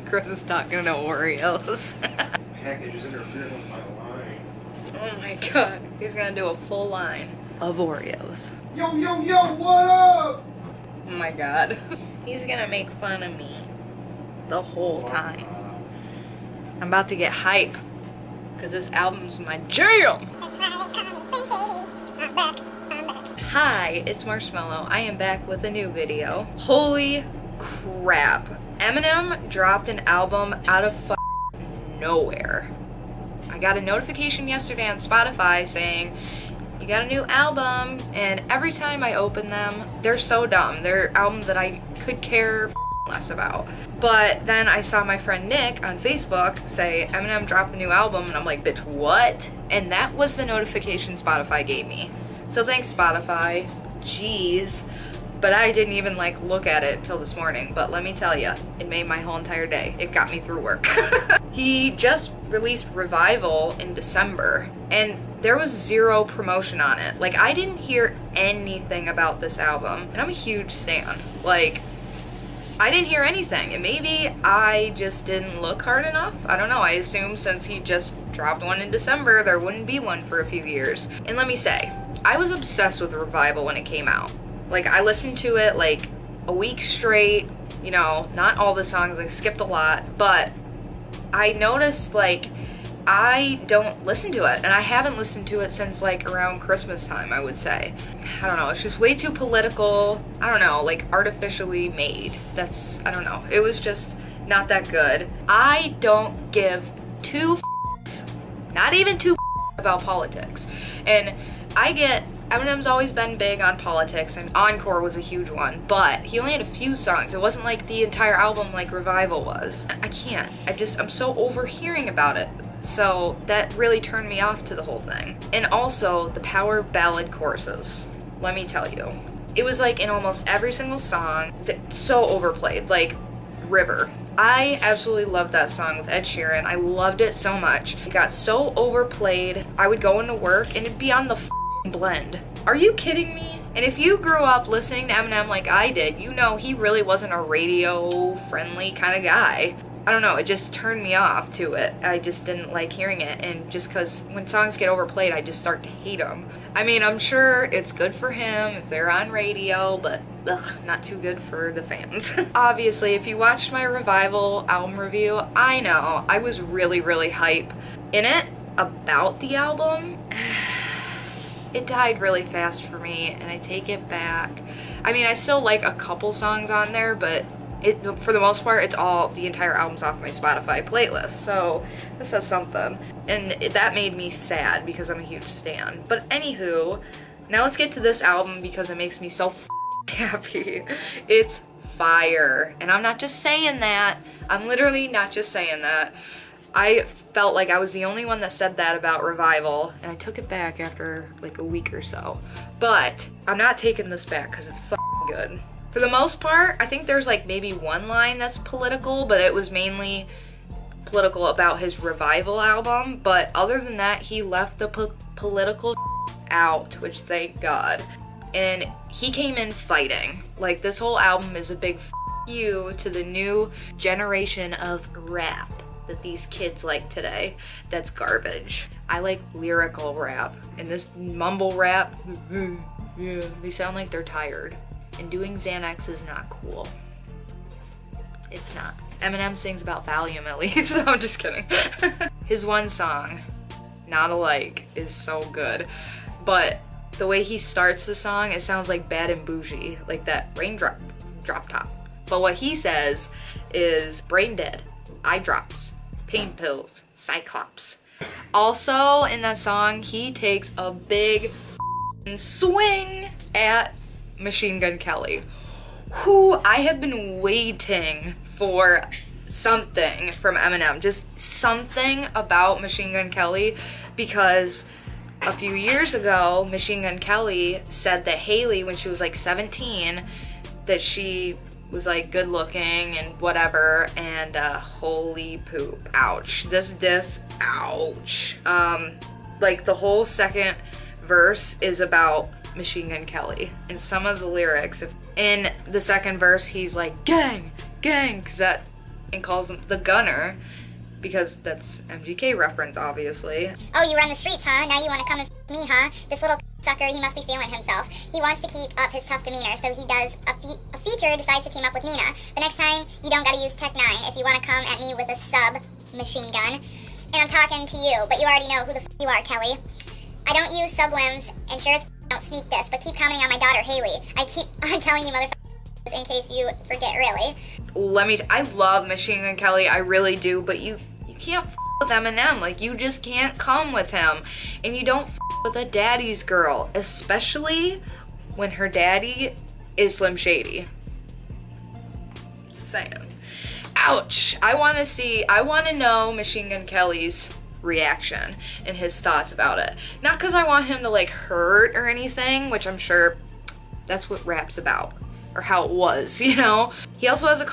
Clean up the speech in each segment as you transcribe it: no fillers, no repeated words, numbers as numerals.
Chris is talking to Oreos. Package is interfering with my line. Oh my god. He's gonna do a full line of Oreos. Yo, yo, yo, what up? Oh my god. He's gonna make fun of me the whole time. I'm about to get hype because this album's my jam. Hi, it's Marshmallow. I am back with a new video. Holy crap. Eminem dropped an album out of nowhere. I got a notification yesterday on Spotify saying, you got a new album, and every time I open them, they're so dumb. They're albums that I could care less about. But then I saw my friend Nick on Facebook say Eminem dropped the new album, and I'm like, bitch, what? And that was the notification Spotify gave me. So thanks, Spotify. Jeez. But I didn't even like look at it until this morning. But let me tell you, it made my whole entire day. It got me through work. He just released Revival in December, and there was zero promotion on it. Like, I didn't hear anything about this album, and I'm a huge stan. Like, I didn't hear anything, and maybe I just didn't look hard enough. I don't know. I assumed since he just dropped one in December, there wouldn't be one for a few years. And let me say, I was obsessed with Revival when it came out. Like, I listened to it like a week straight, you know, not all the songs, I skipped a lot, but I noticed like I don't listen to it, and I haven't listened to it since like around Christmas time, I would say. I don't know, it's just way too political, I don't know, like artificially made. That's, I don't know, it was just not that good. I don't give two f***s, not even two f***s about politics. And I get, Eminem's always been big on politics, and Encore was a huge one, but he only had a few songs. It wasn't like the entire album like Revival was. I can't. I'm so overhearing about it. So that really turned me off to the whole thing. And also the power ballad choruses. Let me tell you. It was like in almost every single song, so overplayed, like River. I absolutely loved that song with Ed Sheeran. I loved it so much. It got so overplayed. I would go into work and it'd be on the blend. Are you kidding me? And if you grew up listening to Eminem like I did, you know he really wasn't a radio friendly kind of guy. I don't know, it just turned me off to it. I just didn't like hearing it, and just because when songs get overplayed, I just start to hate them. I mean, I'm sure it's good for him if they're on radio, but ugh, not too good for the fans. Obviously, if you watched my Revival album review, I know I was really, really hype in it about the album. It died really fast for me, and I take it back. I mean, I still like a couple songs on there, but for the most part, it's all, the entire album's off my Spotify playlist, so this says something. And that made me sad because I'm a huge stan. But anywho, now let's get to this album because it makes me so happy. It's fire. And I'm not just saying that. I'm literally not just saying that. I felt like I was the only one that said that about Revival, and I took it back after like a week or so. But I'm not taking this back because it's good. For the most part, I think there's like maybe one line that's political, but it was mainly political about his Revival album. But other than that, he left the political out, which thank God. And he came in fighting. Like, this whole album is a big you to the new generation of rap that these kids like today. That's garbage. I like lyrical rap, and this mumble rap, yeah, they sound like they're tired. And doing Xanax is not cool. It's not. Eminem sings about Valium at least. I'm just kidding. His one song, Not Alike, is so good. But the way he starts the song, it sounds like Bad and Bougie, like that raindrop, drop top. But what he says is brain dead, eye drops, pain pills, cyclops. Also in that song, he takes a big swing at Machine Gun Kelly, who I have been waiting for something from Eminem, just something about Machine Gun Kelly, because a few years ago, Machine Gun Kelly said that Haley, when she was like 17, that she was like good looking and whatever, and holy poop, ouch. This diss, ouch. Like the whole second verse is about Machine Gun Kelly. In some of the lyrics, in the second verse, he's like, gang, gang, and calls him the gunner, because that's MGK reference, obviously. Oh, you run the streets, huh? Now you want to come and me, huh? This little sucker, he must be feeling himself. He wants to keep up his tough demeanor, so he does a feature, decides to team up with Nina. But next time, you don't gotta use Tech 9 if you want to come at me with a sub-machine gun. And I'm talking to you, but you already know who the you are, Kelly. I don't use sub-limbs, and sure as don't sneak this, but keep commenting on my daughter, Haley. I keep on telling you motherfuckers in case you forget, really. I love Machine Gun Kelly, I really do, but you can't with Eminem. Like, you just can't come with him. And you don't with a daddy's girl, especially when her daddy is Slim Shady. Just saying. Ouch. I want to know Machine Gun Kelly's reaction and his thoughts about it. Not because I want him to like hurt or anything, which I'm sure that's what rap's about, or how it was, you know? He also has a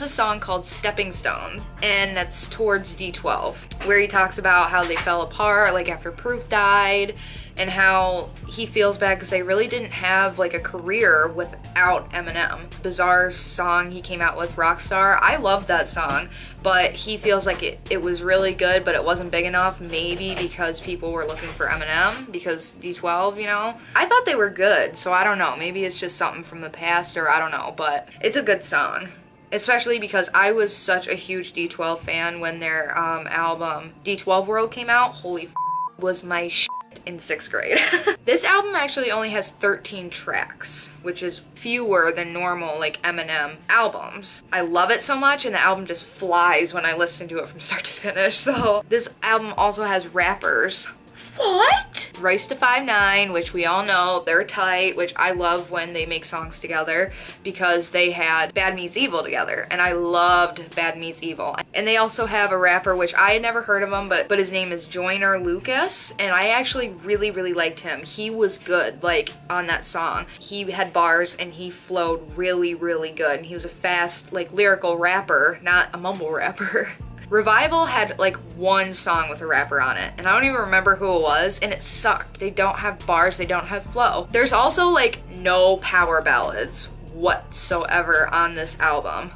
song called Stepping Stones, and that's towards D12, where he talks about how they fell apart, like after Proof died, and how he feels bad because they really didn't have like a career without Eminem. Bizarre's song he came out with, Rockstar, I loved that song, but he feels like it was really good, but it wasn't big enough, maybe because people were looking for Eminem, because D12, you know? I thought they were good, so I don't know, maybe it's just something from the past, or I don't know, but it's a good song. Especially because I was such a huge D12 fan when their album D12 World came out. Holy was my shit in 6th grade. This album actually only has 13 tracks, which is fewer than normal like Eminem albums. I love it so much, and the album just flies when I listen to it from start to finish. So this album also has rappers. What? Rice to 5'9", which we all know, they're tight, which I love when they make songs together because they had Bad Meets Evil together, and I loved Bad Meets Evil. And they also have a rapper, which I had never heard of him, but his name is Joyner Lucas, and I actually really, really liked him. He was good, like, on that song. He had bars, and he flowed really, really good, and he was a fast, like, lyrical rapper, not a mumble rapper. Revival had like one song with a rapper on it, and I don't even remember who it was, and it sucked. They don't have bars, they don't have flow. There's also like no power ballads whatsoever on this album.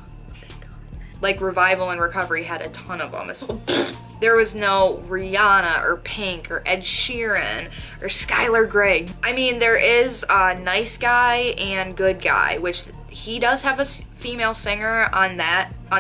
Like Revival and Recovery had a ton of them. There was no Rihanna or Pink or Ed Sheeran or Skylar Grey. I mean, there is Nice Guy and Good Guy, which he does have a female singer on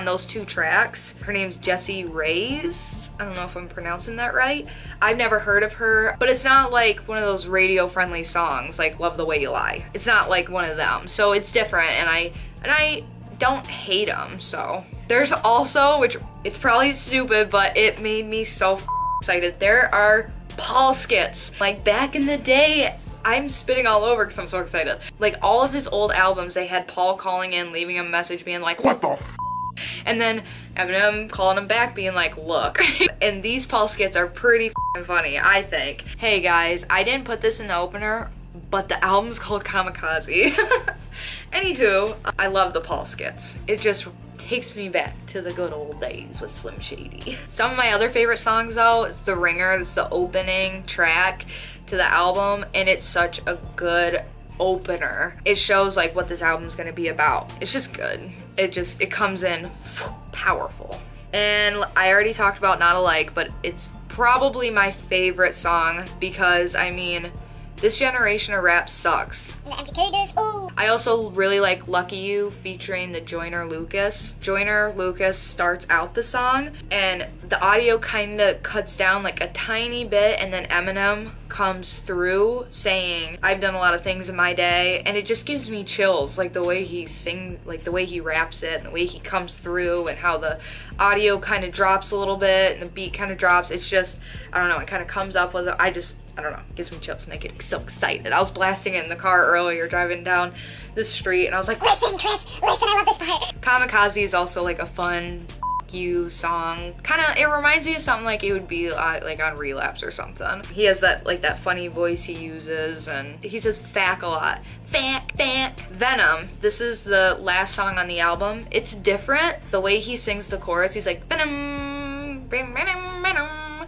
those 2 tracks. Her name's Jessie Reyes. I don't know if I'm pronouncing that right. I've never heard of her, but it's not like one of those radio friendly songs like Love the Way You Lie. It's not like one of them, so it's different, and I don't hate them. So there's also, which it's probably stupid, but it made me so excited, there are Paul skits. Like back in the day, I'm spitting all over because I'm so excited. Like all of his old albums, they had Paul calling in, leaving a message being like, what the f? And then Eminem calling him back being like, look. And these Paul skits are pretty funny, I think. Hey guys, I didn't put this in the opener, but the album's called Kamikaze. Anywho, I love the Paul skits. It just takes me back to the good old days with Slim Shady. Some of my other favorite songs though is The Ringer. It's the opening track to the album, and it's such a good opener. It shows like what this album's gonna be about. It's just good. It comes in powerful. And I already talked about Not Alike, but it's probably my favorite song because I mean, this generation of rap sucks. I also really like Lucky You featuring the Joyner Lucas. Joyner Lucas starts out the song and the audio kind of cuts down like a tiny bit, and then Eminem comes through saying, I've done a lot of things in my day, and it just gives me chills, like the way he sings, like the way he raps it, and the way he comes through, and how the audio kind of drops a little bit and the beat kind of drops. It's just, I don't know, it kind of comes up with it. I don't know, it gives me chills and I get so excited. I was blasting it in the car earlier driving down the street and I was like, listen Chris, listen, I love this part. Kamikaze is also like a fun you song. Kinda, it reminds me of something like it would be like on Relapse or something. He has that like that funny voice he uses, and he says fack a lot. Fack, fack. Venom, this is the last song on the album. It's different. The way he sings the chorus, he's like, venom, venom, venom.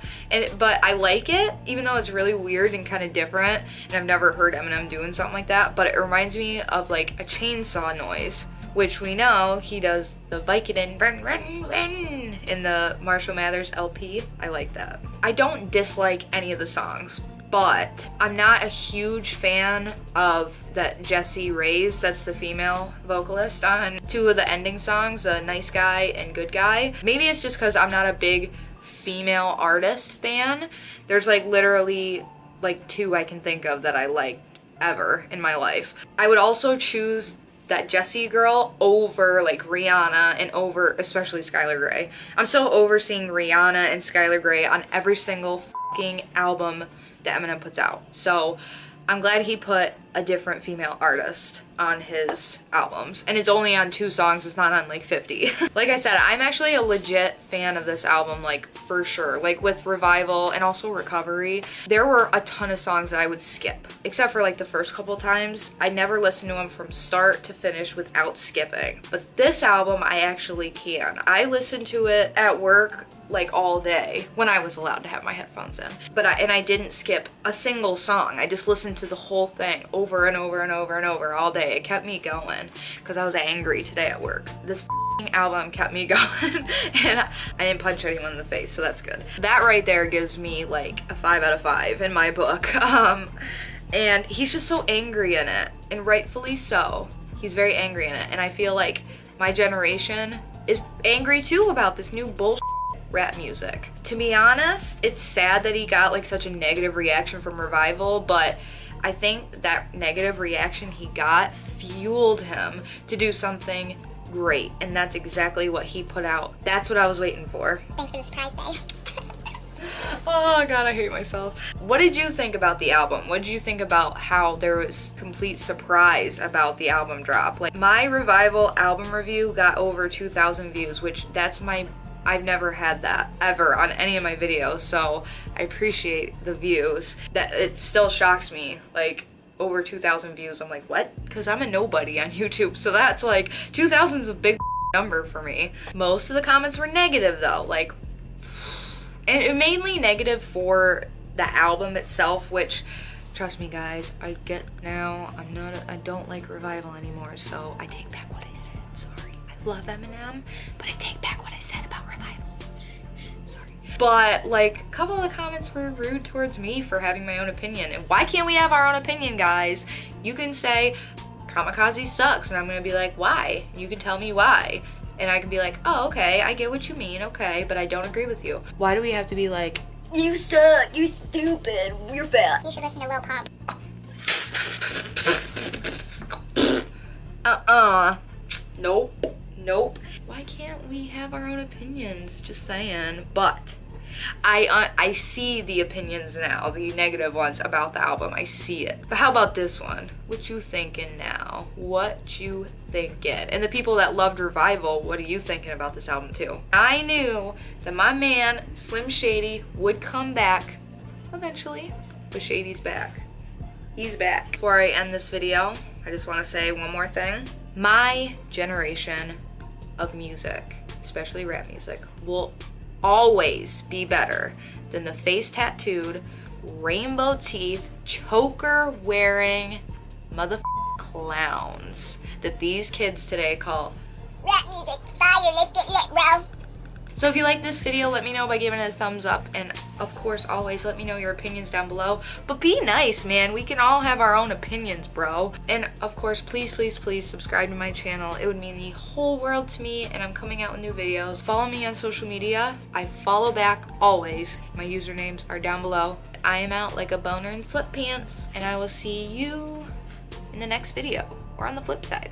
But I like it, even though it's really weird and kind of different, and I've never heard Eminem doing something like that, but it reminds me of like a chainsaw noise, which we know he does the Vicodin run, run, run in the Marshall Mathers LP. I like that. I don't dislike any of the songs, but I'm not a huge fan of that Jessie Reyes, that's the female vocalist on 2 of the ending songs, Nice Guy and Good Guy. Maybe it's just because I'm not a big female artist fan. There's like literally like 2 I can think of that I liked ever in my life. I would also choose that Jessie girl over like Rihanna and over especially Skylar Grey. I'm so over seeing Rihanna and Skylar Grey on every single fucking album that Eminem puts out. So I'm glad he put a different female artist on his albums. And it's only on 2 songs, it's not on like 50. Like I said, I'm actually a legit fan of this album, like for sure. Like with Revival and also Recovery, there were a ton of songs that I would skip. Except for like the first couple times, I never listened to them from start to finish without skipping. But this album, I actually can. I listened to it at work like all day when I was allowed to have my headphones in. But I didn't skip a single song. I just listened to the whole thing over and over and over and over all day. It kept me going because I was angry today at work. This album kept me going and I didn't punch anyone in the face, so that's good. That right there gives me like a 5 out of 5 in my book. And he's just so angry in it, and rightfully so. He's very angry in it, and I feel like my generation is angry too about this new bullshit rap music. To be honest, it's sad that he got like such a negative reaction from Revival, but I think that negative reaction he got fueled him to do something great, and that's exactly what he put out. That's what I was waiting for. Thanks for the surprise, babe. Oh god, I hate myself. What did you think about the album? What did you think about how there was complete surprise about the album drop? Like, my Revival album review got over 2,000 views, which I've never had that ever on any of my videos, so I appreciate the views. That it still shocks me, like over 2,000 views. I'm like, what? Because I'm a nobody on YouTube, so that's like 2,000 is a big number for me. Most of the comments were negative though, like, and mainly negative for the album itself, which, trust me guys, I get now. I don't like Revival anymore, so I take back what I said. Sorry, I love Eminem, but I take back what I said about Revival. Sorry. But like, a couple of the comments were rude towards me for having my own opinion. And why can't we have our own opinion, guys? You can say Kamikaze sucks, and I'm gonna be like, why? You can tell me why. And I can be like, oh, okay, I get what you mean, okay, but I don't agree with you. Why do we have to be like, you suck, you stupid, you're fat? You should listen to Lil Pump. Nope. Why can't we have our own opinions? Just saying. But I see the opinions now, the negative ones about the album. I see it. But how about this one? What you thinking now? What you thinking? And the people that loved Revival, what are you thinking about this album too? I knew that my man Slim Shady would come back eventually, but Shady's back. He's back. Before I end this video, I just want to say one more thing. My generation of music, especially rap music, will always be better than the face tattooed, rainbow teeth, choker wearing clowns that these kids today call Rap music, fire, let's get lit, bro. So if you like this video, let me know by giving it a thumbs up, and of course always let me know your opinions down below. But be nice, man, we can all have our own opinions, bro. And of course, please subscribe to my channel. It would mean the whole world to me, and I'm coming out with new videos. Follow me on social media. I follow back always. My usernames are down below. I am out like a boner in flip pants, and I will see you in the next video or on the flip side.